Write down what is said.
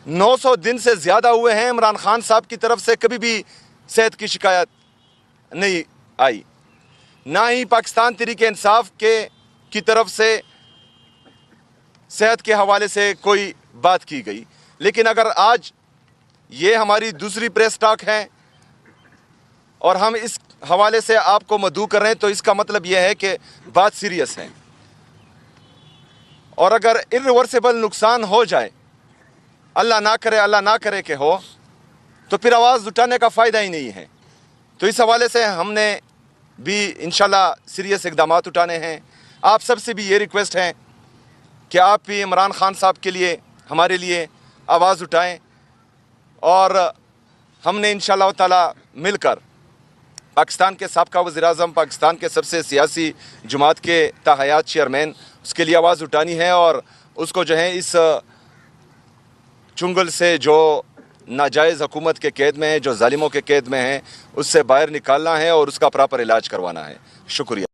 900 दिन से ज़्यादा हुए हैं, इमरान खान साहब की तरफ से कभी भी सेहत की शिकायत नहीं आई, ना ही पाकिस्तान तहरीक इंसाफ की तरफ से सेहत के हवाले से कोई बात की गई। लेकिन अगर आज ये हमारी दूसरी प्रेस टॉक है और हम इस हवाले से आपको मदऊ कर रहे हैं, तो इसका मतलब यह है कि बात सीरियस है। और अगर इर्रिवर्सिबल नुकसान हो जाए, अल्लाह ना करे कि हो, तो फिर आवाज़ उठाने का फ़ायदा ही नहीं है। तो इस हवाले से हमने भी इंशाल्लाह सीरियस इक़दामात उठाने हैं। आप सबसे भी ये रिक्वेस्ट है कि आप भी इमरान खान साहब के लिए, हमारे लिए आवाज़ उठाएं और हमने इंशाल्लाह ताला मिलकर पाकिस्तान के साबका वज़ीर-ए-आज़म, पाकिस्तान के सबसे सियासी जमात के ताहयात चेयरमैन, उसके लिए आवाज़ उठानी है और उसको जो है इस चुंगल से जो नाजायज़ हुकूमत के कैद में है, जो जालिमों के कैद में है, उससे बाहर निकालना है और उसका प्रॉपर इलाज करवाना है। शुक्रिया।